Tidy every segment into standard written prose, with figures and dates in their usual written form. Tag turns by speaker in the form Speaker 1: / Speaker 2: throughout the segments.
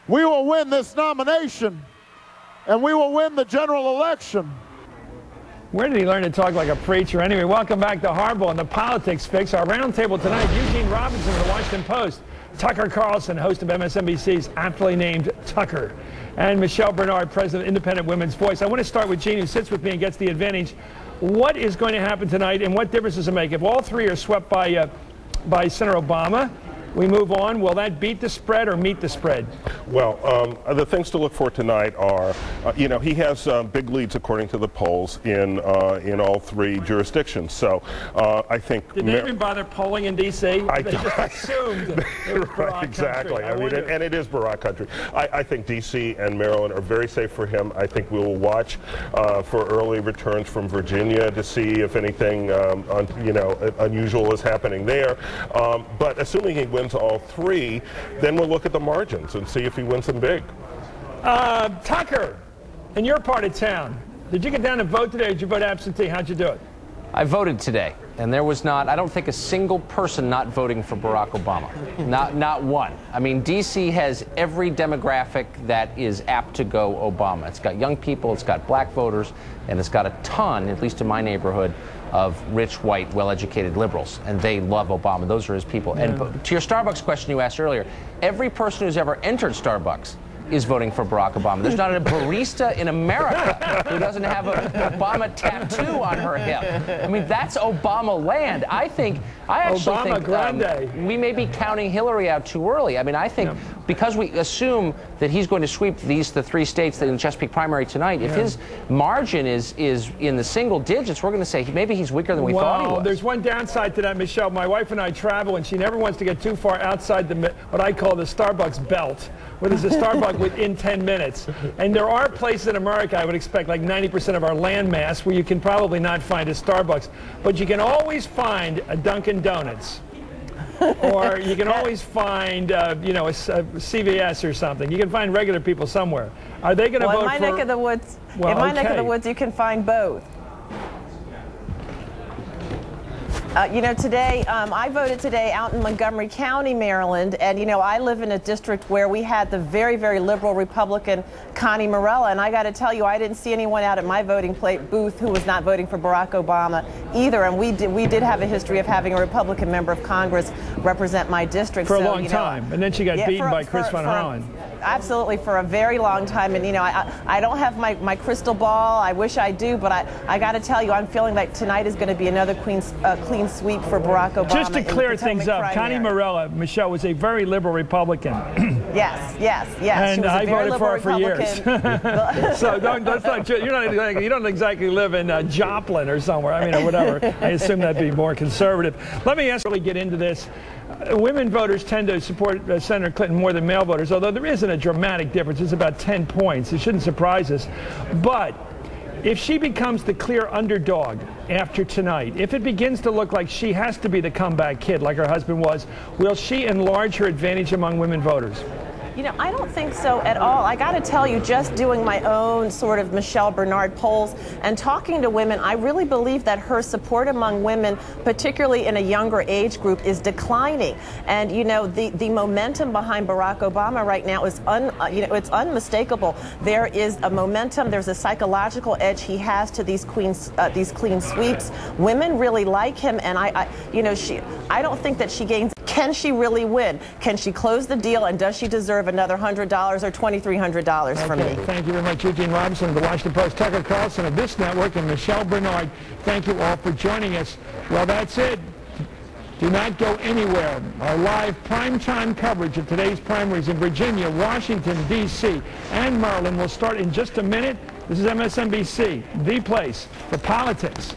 Speaker 1: We will win this nomination, and we will win the general election.
Speaker 2: Where did he learn to talk like a preacher? Anyway, welcome back to Hardball and the Politics Fix. Our roundtable tonight, Eugene Robinson of the Washington Post, Tucker Carlson, host of MSNBC's aptly named Tucker, and Michelle Bernard, president of Independent Women's Voice. I want to start with Gene, who sits with me and gets the advantage. What is going to happen tonight, and what difference does it make? If all three are swept by Senator Obama, we move on. Will that beat the spread or meet the spread?
Speaker 3: Well, the things to look for tonight are, he has big leads according to the polls in all three jurisdictions. So I think.
Speaker 2: Did they even bother polling in D.C.? They just assumed it was
Speaker 3: right, exactly.
Speaker 2: Country.
Speaker 3: And it is Barack country. I think D.C. and Maryland are very safe for him. I think we will watch for early returns from Virginia to see if anything unusual is happening there. But assuming he wins all three, then we'll look at the margins and see if he wins them big.
Speaker 2: Tucker, in your part of town, did you get down and vote today, or did you vote absentee? How'd you do it?
Speaker 4: I voted today, and there was not, I don't think, a single person not voting for Barack Obama. Not one. I mean, D.C. has every demographic that is apt to go Obama. It's got young people, it's got black voters, and it's got a ton, at least in my neighborhood, of rich, white, well-educated liberals, and they love Obama. Those are his people. Yeah. And to your Starbucks question you asked earlier, every person who's ever entered Starbucks is voting for Barack Obama. There's not a barista in America who doesn't have an Obama tattoo on her hip. I mean, that's Obama land. I actually think we may be counting Hillary out too early. I mean, I think because we assume that he's going to sweep the three states in the Chesapeake primary tonight, if his margin is in the single digits, we're going to say maybe he's weaker than we thought he was.
Speaker 2: There's one downside to that, Michelle. My wife and I travel, and she never wants to get too far outside what I call the Starbucks belt, where there's a Starbucks within 10 minutes. And there are places in America, I would expect, like 90% of our land mass, where you can probably not find a Starbucks. But you can always find a Dunkin' Donuts. Or you can always find, a CVS or something. You can find regular people somewhere. Are they going to vote for...
Speaker 5: in my neck of the woods, neck of the woods, you can find both. Today, I voted today out in Montgomery County, Maryland, and, I live in a district where we had the very, very liberal Republican Connie Morella, and I got to tell you, I didn't see anyone out at my voting booth who was not voting for Barack Obama either, and we did have a history of having a Republican member of Congress represent my district.
Speaker 2: For a long time, and then she got beaten by Chris Van Hollen.
Speaker 5: Absolutely, for a very long time, and I don't have my crystal ball. I wish I do, but I got to tell you, I'm feeling like tonight is going to be another clean sweep for Barack Obama.
Speaker 2: Just to clear things up, Connie Morella, Michelle, was a very liberal Republican.
Speaker 5: Yes.
Speaker 2: And I voted for her for years. So you don't exactly live in Joplin or somewhere. I mean, or whatever. I assume that'd be more conservative. Let me really get into this. Women voters tend to support Senator Clinton more than male voters, although there isn't a dramatic difference. It's about 10 points. It shouldn't surprise us. But if she becomes the clear underdog after tonight, if it begins to look like she has to be the comeback kid like her husband was, will she enlarge her advantage among women voters?
Speaker 5: I don't think so at all. I got to tell you, just doing my own sort of Michelle Bernard polls and talking to women, I really believe that her support among women, particularly in a younger age group, is declining. And the momentum behind Barack Obama right now is it's unmistakable. There is a momentum. There's a psychological edge he has to these clean sweeps. Women really like him, and I don't think that she gains. Can she really win? Can she close the deal, and does she deserve another $100 or $2,300 from me?
Speaker 2: Thank you very much, Eugene Robinson of the Washington Post, Tucker Carlson of this network, and Michelle Bernard. Thank you all for joining us. Well, that's it. Do not go anywhere. Our live primetime coverage of today's primaries in Virginia, Washington, D.C., and Maryland will start in just a minute. This is MSNBC, the place for politics.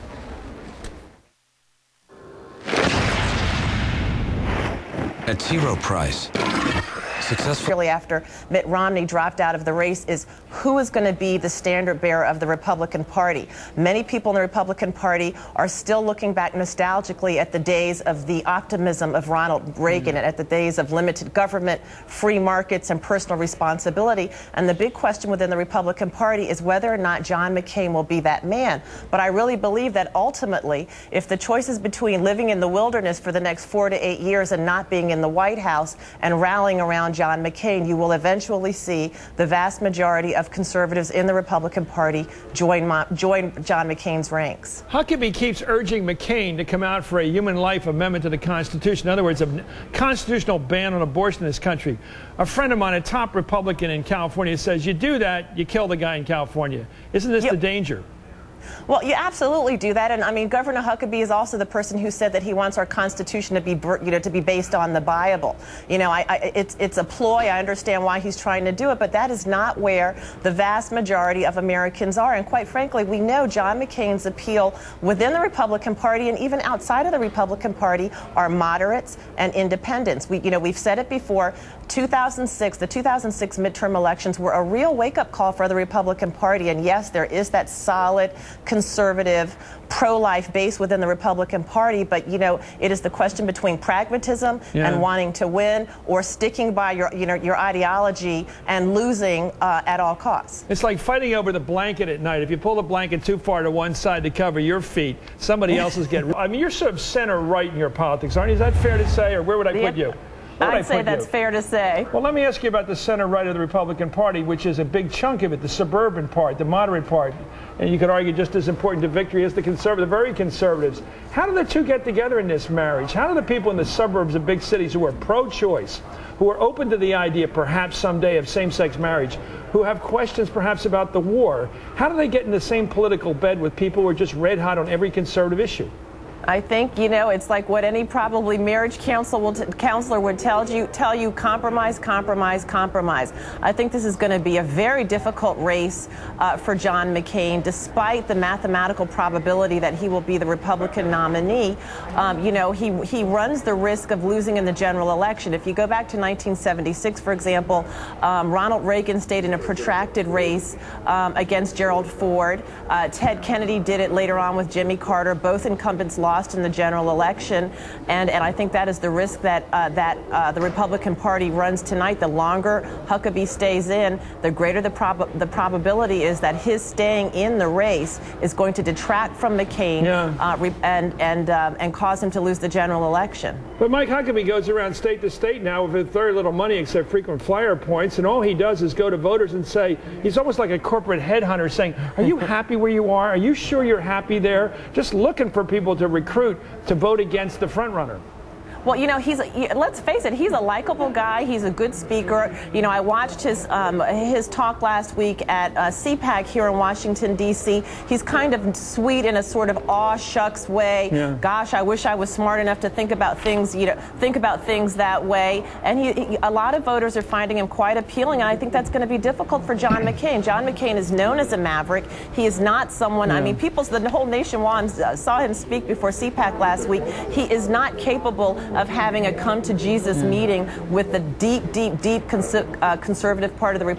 Speaker 6: At zero price,
Speaker 5: Really after Mitt Romney dropped out of the race is who is going to be the standard bearer of the Republican Party. Many people in the Republican Party are still looking back nostalgically at the days of the optimism of Ronald Reagan and at the days of limited government, free markets, and personal responsibility. And the big question within the Republican Party is whether or not John McCain will be that man. But I really believe that ultimately, if the choice is between living in the wilderness for the next 4 to 8 years and not being in the White House and rallying around John McCain, you will eventually see the vast majority of conservatives in the Republican Party join John McCain's ranks.
Speaker 2: Huckabee keeps urging McCain to come out for a human life amendment to the Constitution. In other words, a constitutional ban on abortion in this country. A friend of mine, a top Republican in California, says you do that, you kill the guy in California. Isn't this the danger?
Speaker 5: Well, you absolutely do that, and I mean, Governor Huckabee is also the person who said that he wants our Constitution to be, to be based on the Bible. You know, it's a ploy. I understand why he's trying to do it, but that is not where the vast majority of Americans are. And quite frankly, we know John McCain's appeal within the Republican Party and even outside of the Republican Party are moderates and independents. We've said it before. The 2006 midterm elections were a real wake-up call for the Republican Party, and yes, there is that solid conservative pro-life base within the Republican Party, but it is the question between pragmatism and wanting to win, or sticking by your ideology and losing at all costs.
Speaker 2: It's like fighting over the blanket at night. If you pull the blanket too far to one side to cover your feet, somebody else is getting. I mean, you're sort of center right in your politics, aren't you? Is that fair to say, or where would I put you?
Speaker 5: I'd say that's fair to say.
Speaker 2: Well, let me ask you about the center right of the Republican Party, which is a big chunk of it, the suburban part, the moderate part. And you could argue just as important to victory as the conservative, very conservatives. How do the two get together in this marriage? How do the people in the suburbs of big cities who are pro-choice, who are open to the idea perhaps someday of same-sex marriage, who have questions perhaps about the war, how do they get in the same political bed with people who are just red hot on every conservative issue?
Speaker 5: I think, it's like what any probably marriage counselor would tell you, compromise, compromise, compromise. I think this is going to be a very difficult race for John McCain, despite the mathematical probability that he will be the Republican nominee. He runs the risk of losing in the general election. If you go back to 1976, for example, Ronald Reagan stayed in a protracted race against Gerald Ford. Ted Kennedy did it later on with Jimmy Carter. Both incumbents lost in the general election, and I think that is the risk that the Republican Party runs tonight. The longer Huckabee stays in, the greater the probability is that his staying in the race is going to detract from McCain and cause him to lose the general election.
Speaker 2: But Mike Huckabee goes around state to state now with very little money except frequent flyer points, and all he does is go to voters and say, he's almost like a corporate headhunter saying, are you happy where you are? Are you sure you're happy there? Just looking for people to recruit to vote against the front runner.
Speaker 5: Well, let's face it, he's a likable guy. He's a good speaker. I watched his talk last week at CPAC here in Washington, D.C. He's kind of sweet in a sort of aw shucks way. Yeah. Gosh, I wish I was smart enough to think about things, that way. And a lot of voters are finding him quite appealing, and I think that's going to be difficult for John McCain. John McCain is known as a maverick. He is not someone, I mean, the whole nation saw him speak before CPAC last week. He is not capable of having a come to Jesus meeting with the deep conservative part of the Republican